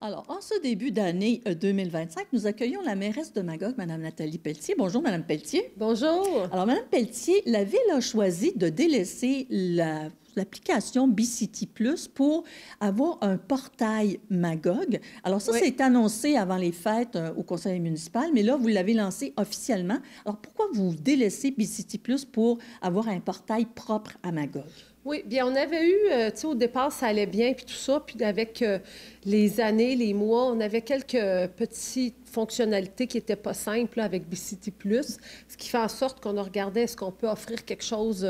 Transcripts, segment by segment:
Alors, en ce début d'année 2025, nous accueillons la mairesse de Magog, Mme Nathalie Pelletier. Bonjour, Mme Pelletier. Bonjour. Alors, Mme Pelletier, la Ville a choisi de délaisser l'application BCity Plus pour avoir un portail Magog. Alors, ça, Oui. c'est annoncé avant les fêtes au conseil municipal, mais là, vous l'avez lancé officiellement. Alors, pourquoi vous délaissez BCity Plus pour avoir un portail propre à Magog? Oui, bien, on avait eu, tu sais, au départ, ça allait bien, puis tout ça, puis avec les années, les mois, on avait quelques petites fonctionnalités qui n'étaient pas simples là, avec BCT+, ce qui fait en sorte qu'on a regardé est-ce qu'on peut offrir quelque chose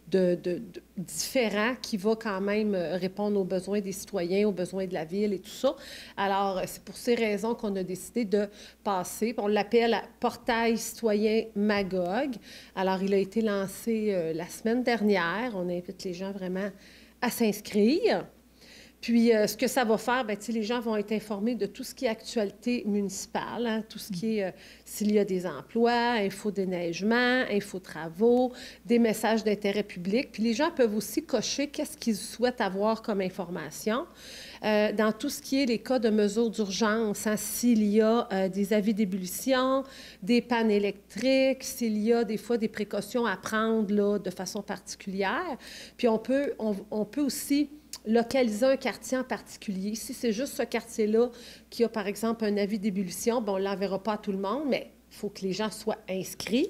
de différent qui va quand même répondre aux besoins des citoyens, aux besoins de la ville et tout ça. Alors, c'est pour ces raisons qu'on a décidé de passer. On l'appelle Portail citoyen Magog. Alors, il a été lancé la semaine dernière. On invite les gens vraiment à s'inscrire. Puis, ce que ça va faire, bien, les gens vont être informés de tout ce qui est actualité municipale, hein, tout ce qui est, s'il y a des emplois, infodéneigement, infotravaux, des messages d'intérêt public. Puis, les gens peuvent aussi cocher qu'est-ce qu'ils souhaitent avoir comme information. Dans tout ce qui est les cas de mesures d'urgence, hein, s'il y a des avis d'ébullition, des pannes électriques, s'il y a des fois des précautions à prendre là, de façon particulière. Puis, on peut aussi localiser un quartier en particulier. Si c'est juste ce quartier-là qui a, par exemple, un avis d'ébullition, bien, on ne l'enverra pas à tout le monde, mais il faut que les gens soient inscrits.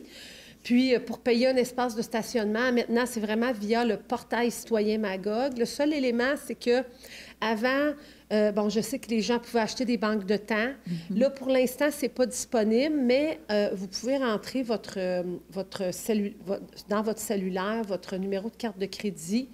Puis, pour payer un espace de stationnement, maintenant, c'est vraiment via le portail citoyen Magog. Le seul élément, c'est que avant, bon, je sais que les gens pouvaient acheter des banques de temps. Là, pour l'instant, ce n'est pas disponible, mais vous pouvez rentrer dans votre cellulaire, votre numéro de carte de crédit,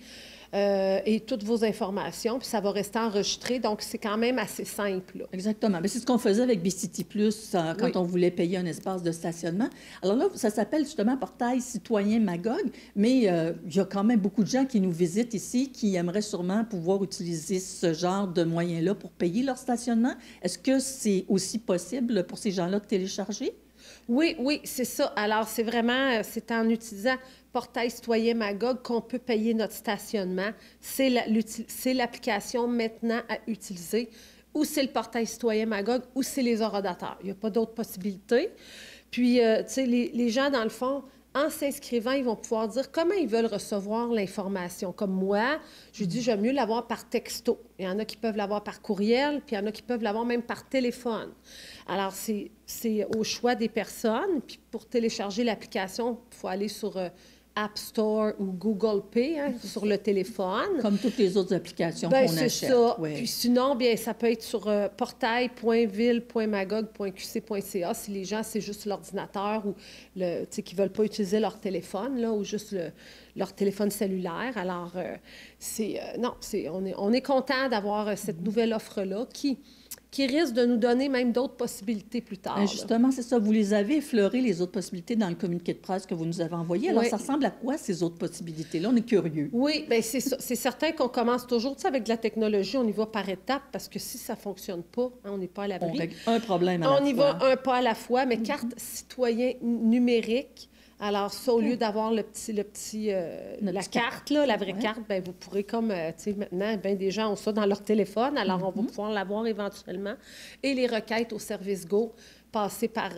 et toutes vos informations, puis ça va rester enregistré. Donc, c'est quand même assez simple, là. Exactement. Mais c'est ce qu'on faisait avec BCity Plus quand Oui. on voulait payer un espace de stationnement. Alors là, ça s'appelle justement Portail citoyen Magog, mais il y a quand même beaucoup de gens qui nous visitent ici qui aimeraient sûrement pouvoir utiliser ce genre de moyens-là pour payer leur stationnement. Est-ce que c'est aussi possible pour ces gens-là de télécharger? Oui, oui, c'est ça. Alors, c'est vraiment, c'est en utilisant Portail citoyen Magog qu'on peut payer notre stationnement. C'est l'application maintenant à utiliser. Ou c'est le Portail citoyen Magog, ou c'est les orodateurs. Il n'y a pas d'autres possibilités. Puis, tu sais, les gens, dans le fond, en s'inscrivant, ils vont pouvoir dire comment ils veulent recevoir l'information. Comme moi, je dis, j'aime mieux l'avoir par texto. Il y en a qui peuvent l'avoir par courriel, puis il y en a qui peuvent l'avoir même par téléphone. Alors, c'est au choix des personnes. Puis pour télécharger l'application, il faut aller sur App Store ou Google Pay, hein, sur le téléphone. Comme toutes les autres applications Bien, qu'on c'est achète. ça. Oui. Puis sinon, bien, ça peut être sur portail.ville.magog.qc.ca si les gens, c'est juste l'ordinateur ou tu sais, qui ne veulent pas utiliser leur téléphone, là, ou juste leur téléphone cellulaire. Alors, non, on est content d'avoir cette nouvelle offre-là qui risque de nous donner même d'autres possibilités plus tard. Bien, justement, c'est ça. Vous les avez effleurées, les autres possibilités, dans le communiqué de presse que vous nous avez envoyé. Alors, Oui. ça ressemble à quoi, ces autres possibilités-là? On est curieux. Oui, bien, c'est ça. C'est certain qu'on commence toujours, tu sais, avec de la technologie, on y va par étapes, parce que si ça ne fonctionne pas, hein, on n'est pas à On l'abri. règle un problème à la On y fois. va un pas à la fois, mais carte citoyen numérique. Alors, ça, au lieu d'avoir la carte, là, la vraie carte, bien, vous pourrez comme, tu sais, maintenant, bien, des gens ont ça dans leur téléphone, alors on va pouvoir l'avoir éventuellement. Et les requêtes au service Go, passer par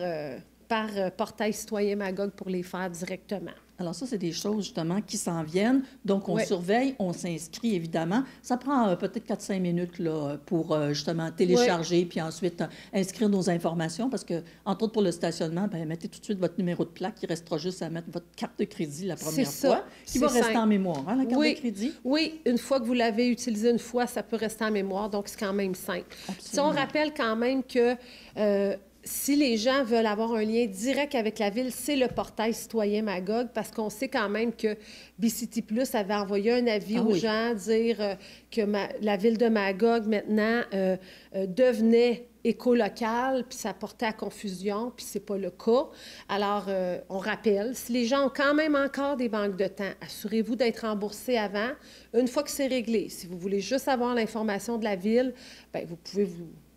Portail citoyen Magog pour les faire directement. Alors ça, c'est des choses, justement, qui s'en viennent. Donc, on Oui. surveille, on s'inscrit, évidemment. Ça prend peut-être 4-5 minutes là, pour, justement, télécharger, puis ensuite inscrire nos informations, parce que, entre autres, pour le stationnement, bien, mettez tout de suite votre numéro de plaque. Il restera juste à mettre votre carte de crédit la première C'est ça. fois, qui va C'est rester simple. en mémoire, hein, la carte Oui. de crédit. Oui, une fois que vous l'avez utilisé une fois, ça peut rester en mémoire, donc c'est quand même simple. Si on rappelle quand même que si les gens veulent avoir un lien direct avec la ville, c'est le portail citoyen Magog, parce qu'on sait quand même que BCity Plus avait envoyé un avis aux gens, dire que la ville de Magog, maintenant, devenait écolocale, puis ça portait à confusion, puis c'est pas le cas. Alors, on rappelle, si les gens ont quand même encore des banques de temps, assurez-vous d'être remboursés avant. Une fois que c'est réglé, si vous voulez juste avoir l'information de la ville, bien, vous pouvez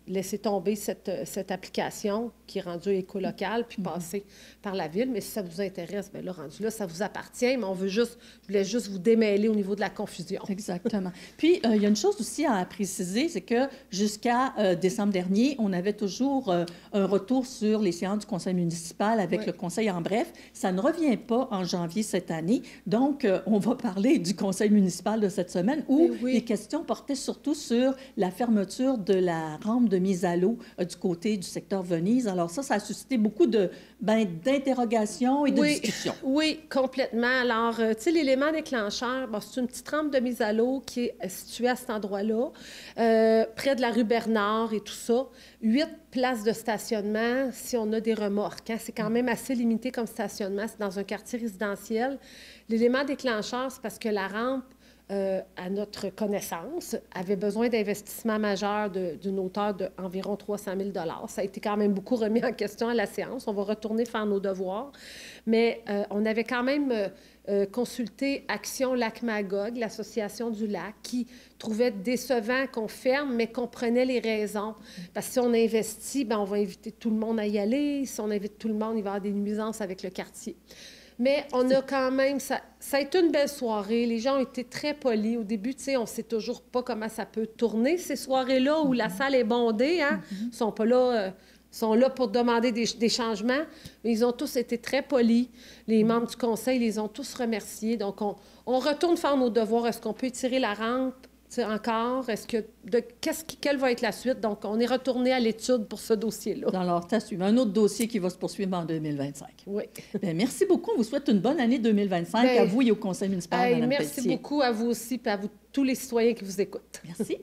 laisser tomber cette application qui est rendue écolocale, puis passer par la ville. Mais si ça vous intéresse, bien là, rendu là, ça vous appartient, mais je voulais juste vous démêler au niveau de la confusion. Exactement. Puis, il y a une chose aussi à préciser, c'est que jusqu'à décembre dernier, on avait toujours un retour sur les séances du conseil municipal avec le conseil en bref. Ça ne revient pas en janvier cette année. Donc, on va parler du conseil municipal de cette semaine où les questions portaient surtout sur la fermeture de la rampe de mise à l'eau du côté du secteur Venise. Alors ça a suscité beaucoup d'interrogations et de discussions. Oui, complètement. Alors, tu sais, l'élément déclencheur, c'est une petite rampe de mise à l'eau qui est située à cet endroit-là, près de la rue Bernard et tout ça. 8 places de stationnement si on a des remorques. Hein? C'est quand même assez limité comme stationnement. C'est dans un quartier résidentiel. L'élément déclencheur, c'est parce que la rampe, à notre connaissance, avait besoin d'investissements majeurs d'une hauteur d'environ 300 000 $. Ça a été quand même beaucoup remis en question à la séance. On va retourner faire nos devoirs. Mais on avait quand même consulté Action Lac-Magog, l'association du lac, qui trouvait décevant qu'on ferme, mais comprenait les raisons. Parce que si on investit, bien, on va inviter tout le monde à y aller. Si on invite tout le monde, il va y avoir des nuisances avec le quartier. Mais on a quand même... Ça a été une belle soirée. Les gens ont été très polis. Au début, tu sais, on ne sait toujours pas comment ça peut tourner, ces soirées-là où la salle est bondée. Hein? Ils sont pas là... sont là pour demander des changements. Mais ils ont tous été très polis. Les membres du conseil les ont tous remerciés. Donc, on retourne faire nos devoirs. Est-ce qu'on peut étirer la rampe encore? Est-ce que quelle va être la suite? Donc, on est retourné à l'étude pour ce dossier-là. Dans leur tas suivant, un autre dossier qui va se poursuivre en 2025. Oui. Bien, merci beaucoup. On vous souhaite une bonne année 2025 à vous et au conseil municipal, Mme Merci Pelletier. beaucoup à vous aussi et à vous, tous les citoyens qui vous écoutent. Merci.